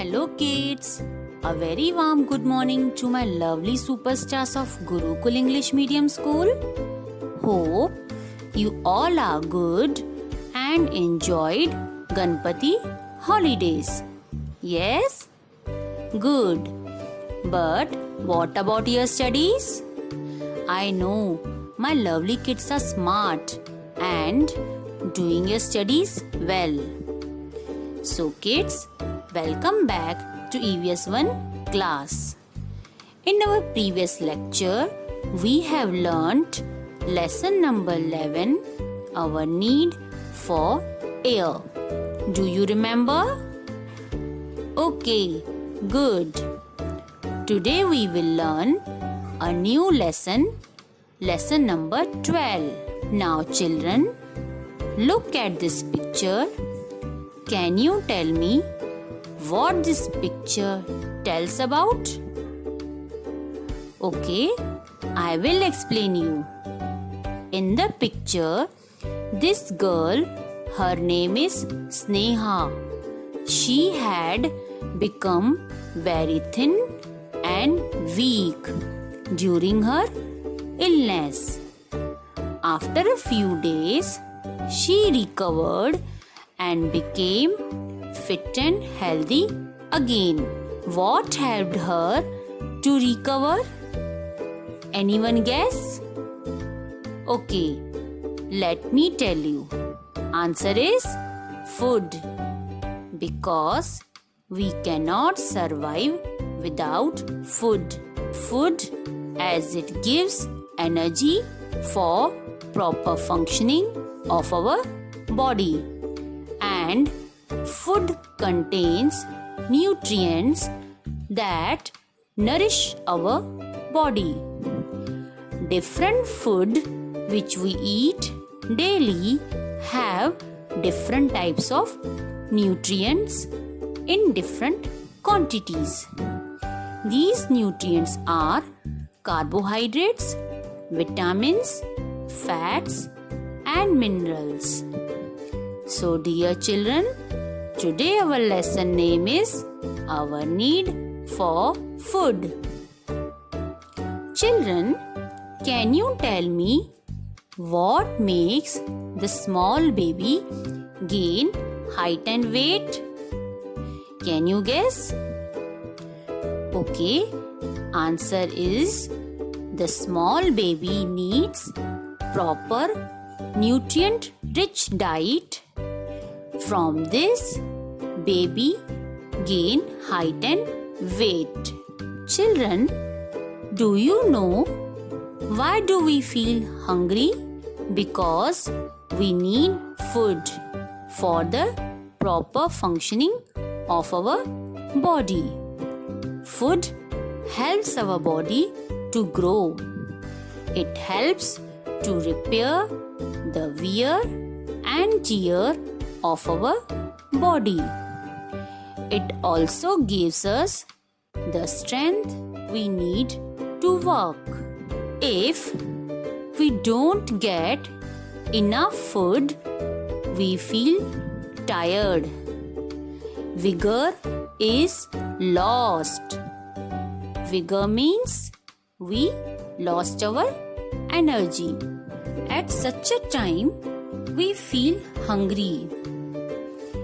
Hello kids, a very warm good morning to my lovely superstars of Gurukul English Medium School. Hope you all are good and enjoyed Ganpati holidays. Yes? Good. But what about your studies? I know my lovely kids are smart and doing your studies well. So kids, welcome back to EVS 1 class. In our previous lecture, we have learnt lesson number 11, our need for air. Do you remember? Okay, good. Today we will learn a new lesson, lesson number 12. Now children, look at this picture. Can you tell me what this picture tells about? Okay, I will explain you. In the picture, this girl, her name is Sneha. She had become very thin and weak during her illness. After a few days, she recovered and became fit and healthy again. What helped her to recover? Anyone guess? Okay, let me tell you. Answer is food. Because we cannot survive without food. Food as it gives energy for proper functioning of our body. And food contains nutrients that nourish our body. Different food which we eat daily have different types of nutrients in different quantities. These nutrients are carbohydrates, vitamins, fats, and minerals. So dear children, today our lesson name is Our Need for Food. Children, can you tell me what makes the small baby gain height and weight? Can you guess? Okay, answer is the small baby needs proper nutrient-rich diet. From this, baby gain height and weight. Children, do you know why do we feel hungry? Because we need food for the proper functioning of our body. Food helps our body to grow. It helps to repair the wear and tear of our body. It also gives us the strength we need to work. If we don't get enough food, we feel tired. Vigor is lost. Vigor means we lost our energy. At such a time, we feel hungry.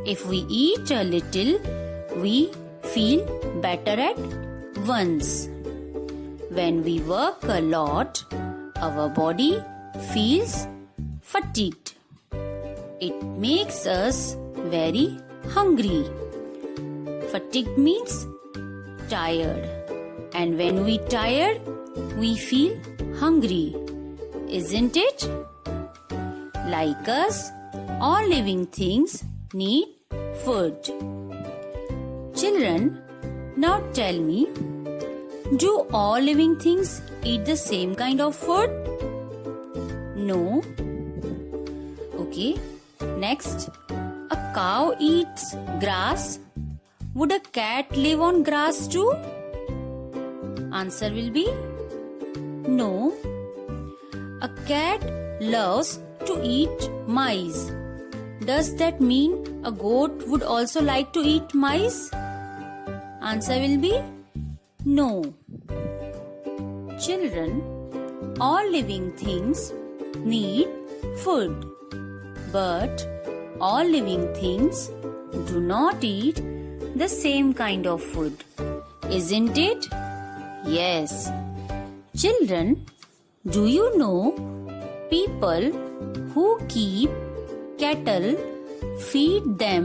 If we eat a little, we feel better at once. When we work a lot, our body feels fatigued. It makes us very hungry. Fatigue means tired. And when we tired, we feel hungry. Isn't it? Like us, all living things need food. Children, now tell me, do all living things eat the same kind of food? No. Okay. Next, a cow eats grass. Would a cat live on grass too? Answer will be no. A cat loves to eat mice. Does that mean a goat would also like to eat mice? Answer will be no. Children, all living things need food, but all living things do not eat the same kind of food, isn't it? Yes. Children, do you know people who keep cattle feed them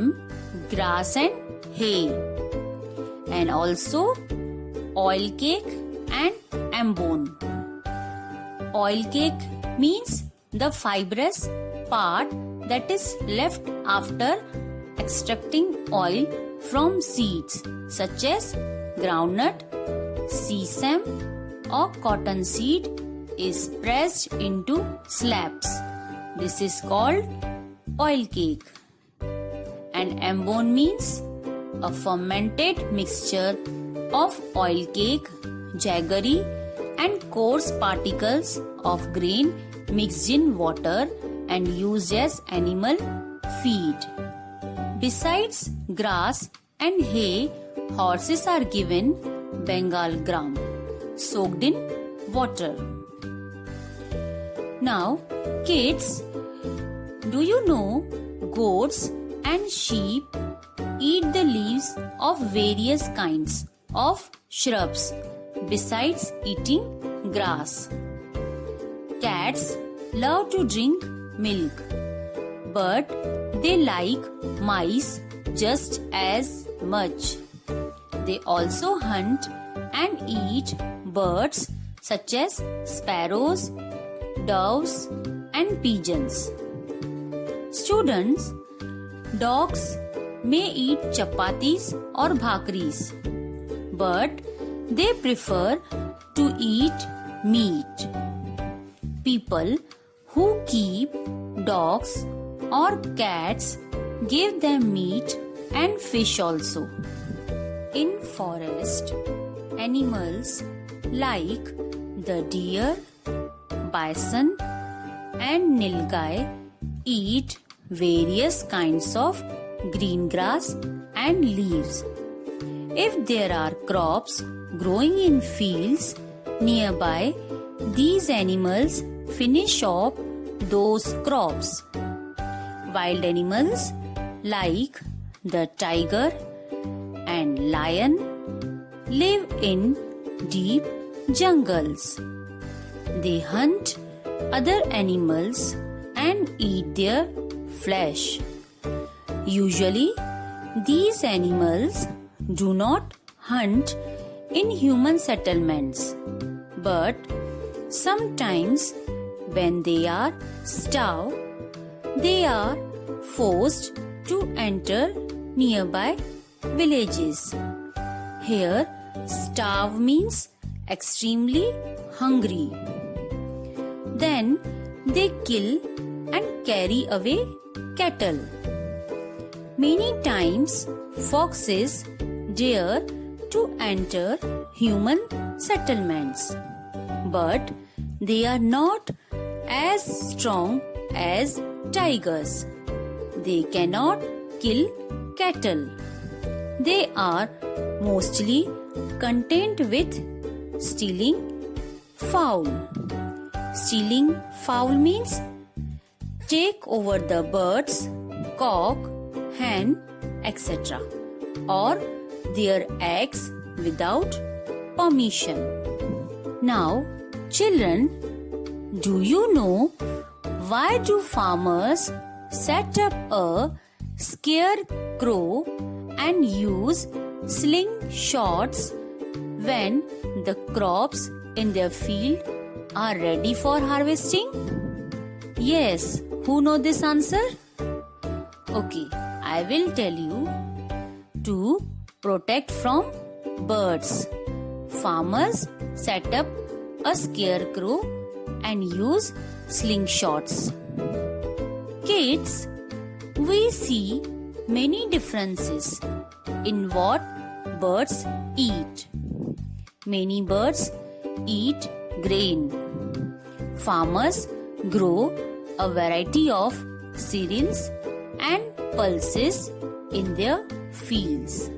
grass and hay, and also oil cake and ambon. Oil cake means the fibrous part that is left after extracting oil from seeds such as groundnut, sesame or cottonseed is pressed into slabs. This is called oil cake. And ambon means a fermented mixture of oil cake, jaggery and coarse particles of grain mixed in water and used as animal feed. Besides grass and hay, horses are given Bengal gram soaked in water. Now, kids, do you know goats and sheep eat the leaves of various kinds of shrubs besides eating grass? Cats love to drink milk, but they like mice just as much. They also hunt and eat birds such as sparrows, doves and pigeons. Students, dogs may eat chapatis or bhakris, but they prefer to eat meat. People who keep dogs or cats give them meat and fish also. In forest, animals like the deer, bison and nilgai eat various kinds of green grass and leaves. If there are crops growing in fields nearby, these animals finish off those crops. Wild animals like the tiger and lion live in deep jungles. They hunt other animals and eat their flesh. Usually, these animals do not hunt in human settlements, but sometimes when they are starved, they are forced to enter nearby villages. Here, starve means extremely hungry. Then they kill and carry away cattle. Many times, foxes dare to enter human settlements, but they are not as strong as tigers. They cannot kill cattle. They are mostly content with stealing fowl. Stealing fowl means take over the birds, cock, hen, etc. or their eggs without permission. Now, children, do you know why do farmers set up a scarecrow and use slingshots when the crops in their field are ready for harvesting? Yes, who know this answer? Okay, I will tell you. To protect from birds, farmers set up a scarecrow and use slingshots. Kids, we see many differences in what birds eat. Many birds eat grain. Farmers grow a variety of cereals and pulses in their fields.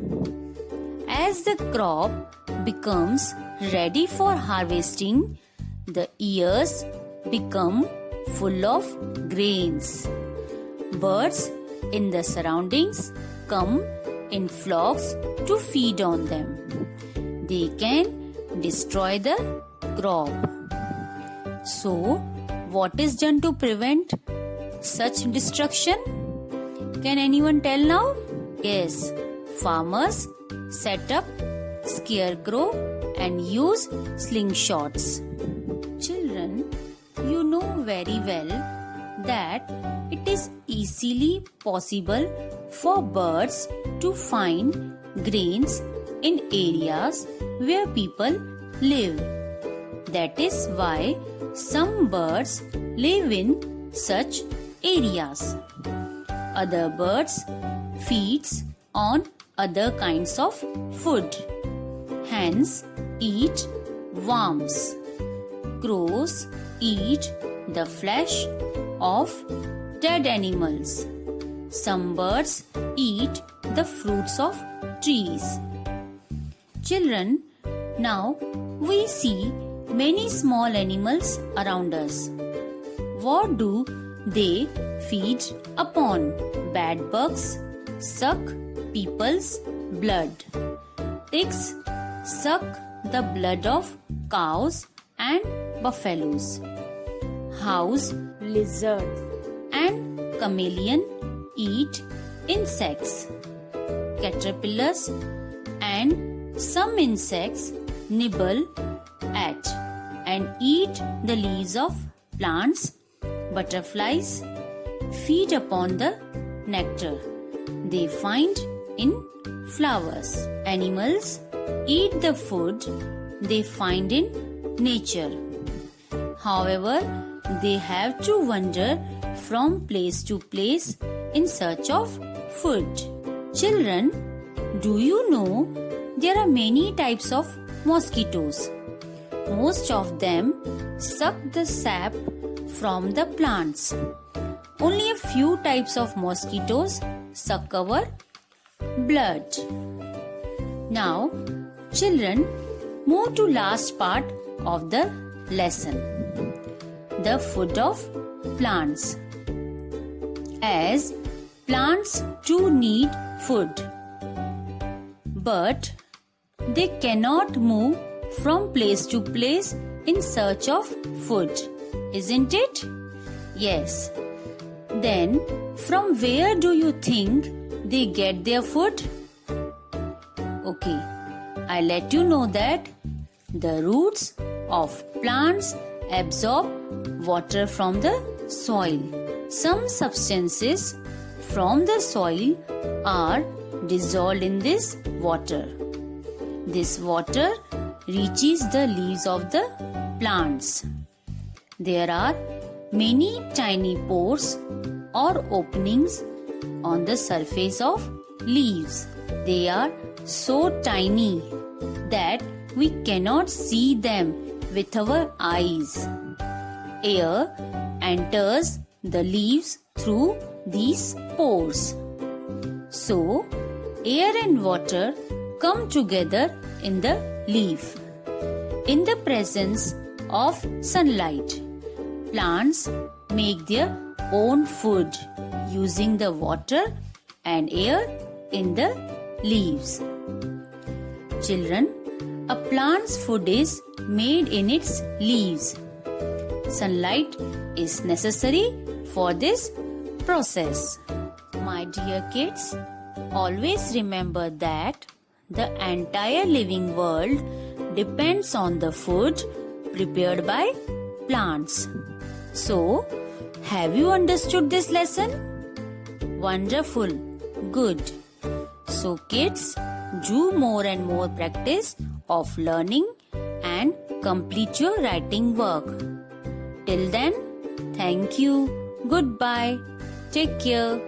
As the crop becomes ready for harvesting, the ears become full of grains. Birds in the surroundings come in flocks to feed on them. They can destroy the crop. So, what is done to prevent such destruction? Can anyone tell now? Yes, farmers set up scarecrow and use slingshots. Children, you know very well that it is easily possible for birds to find grains in areas where people live. That is why some birds live in such areas. Other birds feeds on other kinds of food. Hens eat worms. Crows eat the flesh of dead animals. Some birds eat the fruits of trees. Children, now we see many small animals around us. What do they feed upon? Bad bugs suck people's blood. Pigs suck the blood of cows and buffaloes. House lizards and chameleon eat insects. Caterpillars and some insects nibble at and eat the leaves of plants. Butterflies feed upon the nectar they find in flowers. Animals eat the food they find in nature. However, they have to wander from place to place in search of food. Children, do you know there are many types of mosquitoes? Most of them suck the sap from the plants. Only a few types of mosquitoes suck our blood. Now, children, move to last part of the lesson. The food of plants. As plants too need food, but they cannot move from place to place in search of food, isn't it? Yes. Then, from where do you think they get their food? Okay, I let you know that the roots of plants absorb water from the soil. Some substances from the soil are dissolved in this water. This water reaches the leaves of the plants. There are many tiny pores or openings on the surface of leaves. They are so tiny that we cannot see them with our eyes. Air enters the leaves through these pores. So, air and water come together in the leaf. In the presence of sunlight, plants make their own food using the water and air in the leaves. Children, a plant's food is made in its leaves. Sunlight is necessary for this process. My dear kids, always remember that the entire living world depends on the food prepared by plants. So, have you understood this lesson? Wonderful. Good. So, kids, do more and more practice of learning and complete your writing work. Till then, thank you. Goodbye. Take care.